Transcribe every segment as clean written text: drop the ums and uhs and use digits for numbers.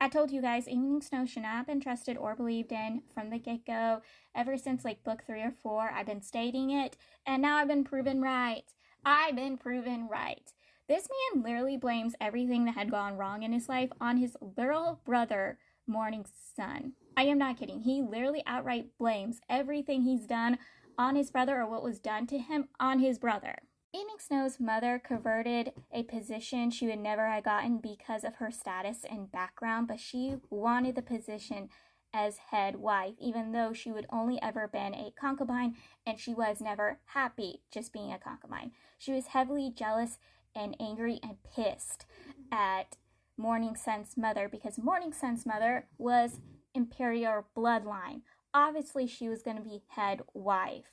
I told you guys, Evening Snow should not have been trusted or believed in from the get-go. Ever since like book 3 or 4, I've been stating it, and now I've been proven right. I've been proven right. This man literally blames everything that had gone wrong in his life on his literal brother, Morning Sun. I am not kidding. He literally outright blames everything he's done on his brother, or what was done to him on his brother. Evening Snow's mother coveted a position she would never have gotten because of her status and background, but she wanted the position as head wife, even though she would only ever been a concubine, and she was never happy just being a concubine. She was heavily jealous and angry and pissed at Morning Sun's mother, because Morning Sun's mother was imperial bloodline. Obviously, she was going to be head wife.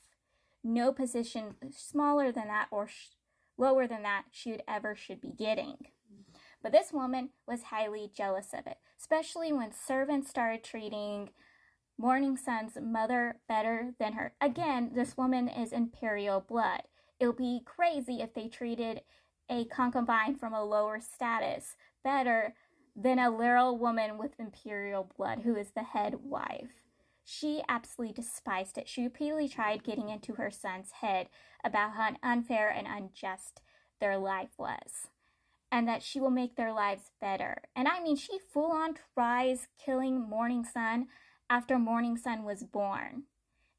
No position smaller than that or lower than that she should be getting. But this woman was highly jealous of it, especially when servants started treating Morning Sun's mother better than her. Again, this woman is imperial blood. It would be crazy if they treated a concubine from a lower status better than a literal woman with imperial blood who is the head wife. She absolutely despised it. She repeatedly tried getting into her son's head about how unfair and unjust their life was, and that she will make their lives better. And I mean, she full-on tries killing Morning Sun after Morning Sun was born.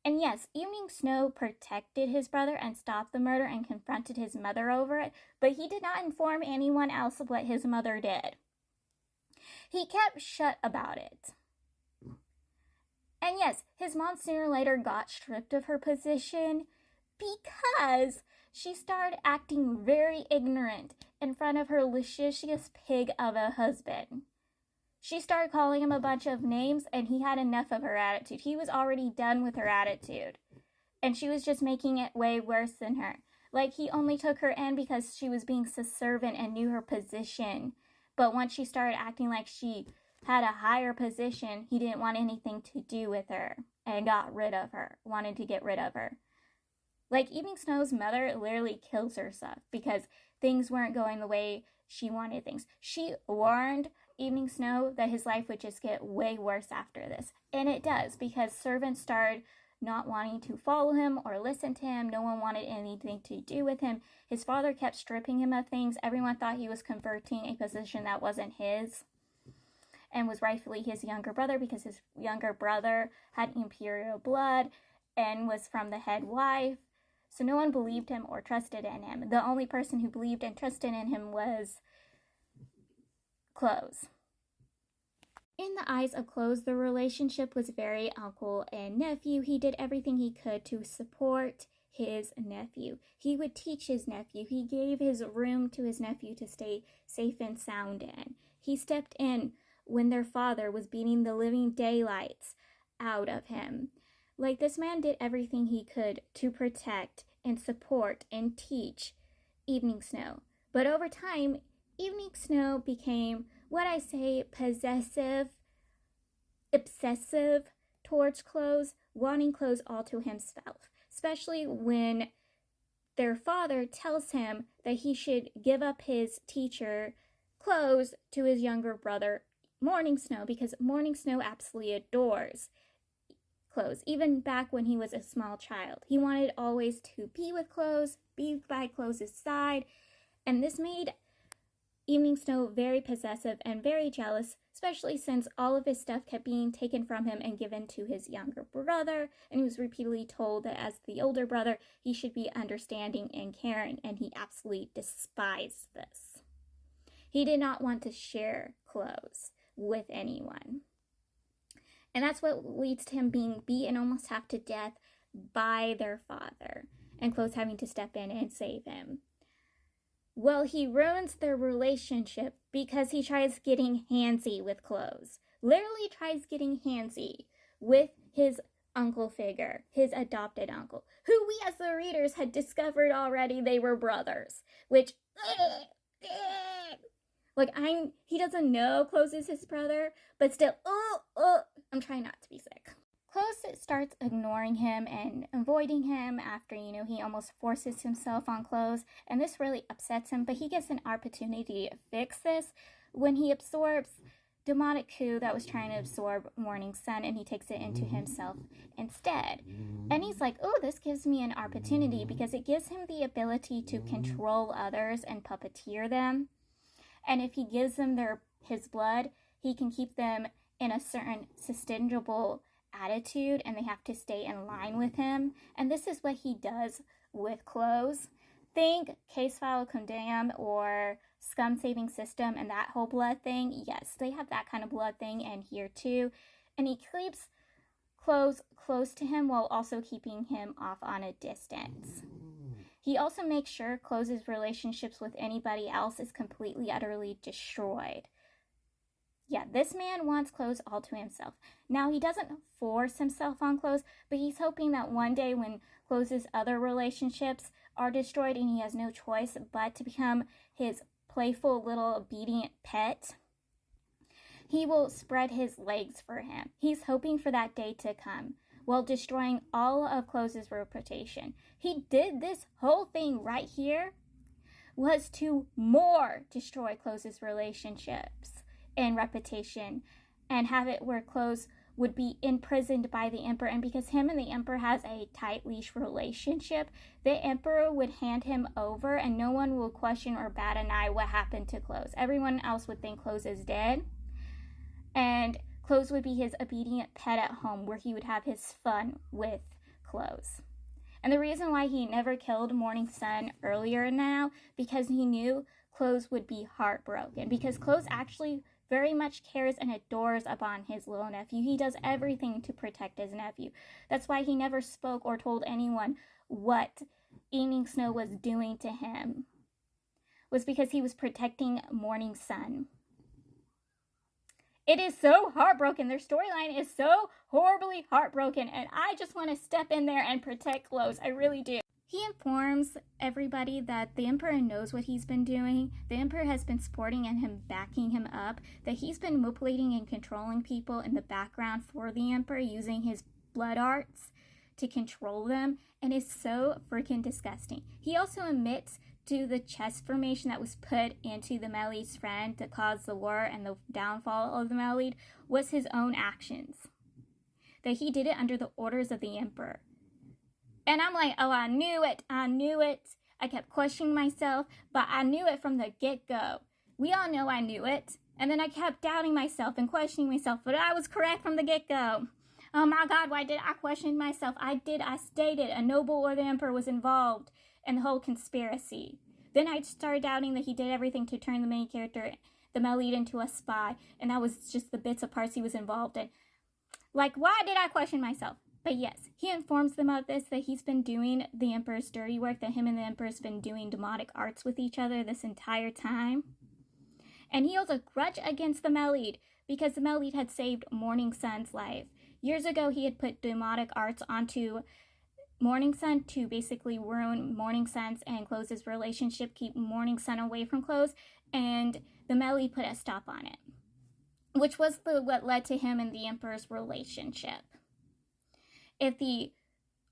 And yes, Evening Snow protected his brother and stopped the murder and confronted his mother over it, but he did not inform anyone else of what his mother did. He kept shut about it. And yes, his mom sooner or later got stripped of her position because she started acting very ignorant in front of her lascivious pig of a husband. She started calling him a bunch of names, and he had enough of her attitude. He was already done with her attitude, and she was just making it way worse than her. Like, he only took her in because she was being subservient and knew her position. But once she started acting like she had a higher position, he didn't want anything to do with her and got rid of her, wanted to get rid of her. Like, Evening Snow's mother literally kills herself because things weren't going the way she wanted things. She warned Evening Snow that his life would just get way worse after this. And it does, because servants started not wanting to follow him or listen to him. No one wanted anything to do with him. His father kept stripping him of things. Everyone thought he was converting a position that wasn't his and was rightfully his younger brother, because his younger brother had imperial blood and was from the head wife. So no one believed him or trusted in him. The only person who believed and trusted in him was Close. In the eyes of Close, the relationship was very uncle and nephew. He did everything he could to support his nephew. He would teach his nephew. He gave his room to his nephew to stay safe and sound in. He stepped in when their father was beating the living daylights out of him. Like, this man did everything he could to protect and support and teach Evening Snow. But over time, Evening Snow became, what I say, possessive, obsessive towards Close, wanting Close all to himself. Especially when their father tells him that he should give up his teacher, Close, to his younger brother, Morning Snow, because Morning Snow absolutely adores Close, even back when he was a small child. He wanted always to be with Close, be by Close's side, and this made Evening Snow very possessive and very jealous, especially since all of his stuff kept being taken from him and given to his younger brother, and he was repeatedly told that as the older brother, he should be understanding and caring, and he absolutely despised this. He did not want to share Close with anyone. And that's what leads to him being beaten almost half to death by their father, and Close having to step in and save him. Well, he ruins their relationship because he tries getting handsy with Close. Literally tries getting handsy with his uncle figure, his adopted uncle, who we as the readers had discovered already they were brothers, which... Like, he doesn't know Close is his brother, but still, I'm trying not to be sick. Close starts ignoring him and avoiding him after, he almost forces himself on Close, and this really upsets him, but he gets an opportunity to fix this when he absorbs demonic coup that was trying to absorb morning sun, and he takes it into himself instead. And he's like, oh, this gives me an opportunity because it gives him the ability to control others and puppeteer them. And if he gives them his blood, he can keep them in a certain sustainable attitude, and they have to stay in line with him. And this is what he does with clothes. Think Case File Condemn or Scum Saving System and that whole blood thing. Yes, they have that kind of blood thing in here too. And he keeps clothes close to him while also keeping him off on a distance. He also makes sure Close' relationships with anybody else is completely, utterly destroyed. Yeah, this man wants Close all to himself. Now, he doesn't force himself on Close, but he's hoping that one day when Close's other relationships are destroyed and he has no choice but to become his playful little obedient pet, he will spread his legs for him. He's hoping for that day to come while destroying all of Close's reputation. He did this whole thing right here was to more destroy Close's relationships and reputation and have it where Close would be imprisoned by the Emperor. And because him and the Emperor has a tight leash relationship, the Emperor would hand him over and no one will question or bat an eye what happened to Close. Everyone else would think Close is dead. And Close would be his obedient pet at home where he would have his fun with Close. And the reason why he never killed Morning Sun earlier now, because he knew Close would be heartbroken. Because Close actually very much cares and adores upon his little nephew. He does everything to protect his nephew. That's why he never spoke or told anyone what Evening Snow was doing to him. Was because he was protecting Morning Sun. It is so heartbroken. Their storyline is so horribly heartbroken, and I just want to step in there and protect Close. I really do. He informs everybody that the Emperor knows what he's been doing. The Emperor has been supporting and him backing him up, that he's been manipulating and controlling people in the background for the Emperor using his blood arts to control them, and it's so freaking disgusting. He also admits to the chess formation that was put into the Melee's friend to cause the war and the downfall of the Melee was his own actions. That he did it under the orders of the Emperor. And I'm like, oh, I knew it. I kept questioning myself, but I knew it from the get-go. We all know I knew it. And then I kept doubting myself and questioning myself, but I was correct from the get-go. Oh my God, why did I question myself? I stated a noble or the Emperor was involved in the whole conspiracy. Then I started doubting that he did everything to turn the main character, the Melee, into a spy, and that was just the bits of parts he was involved in. Like, why did I question myself? But yes, he informs them of this, that he's been doing the Emperor's dirty work, that him and the Emperor's been doing demonic arts with each other this entire time. And he holds a grudge against the Melee because the Melee had saved Morning Sun's life. Years ago, he had put demonic arts onto Morning Sun to basically ruin Morning Sun's and Close's relationship, keep Morning Sun away from Close, and the Melee put a stop on it, which was what led to him and the Emperor's relationship. If the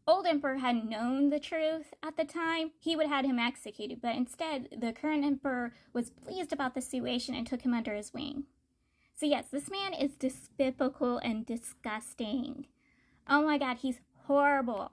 old Emperor had known the truth at the time, he would have had him executed, but instead, the current Emperor was pleased about the situation and took him under his wing. So yes, this man is despicable and disgusting. Oh my God, he's horrible.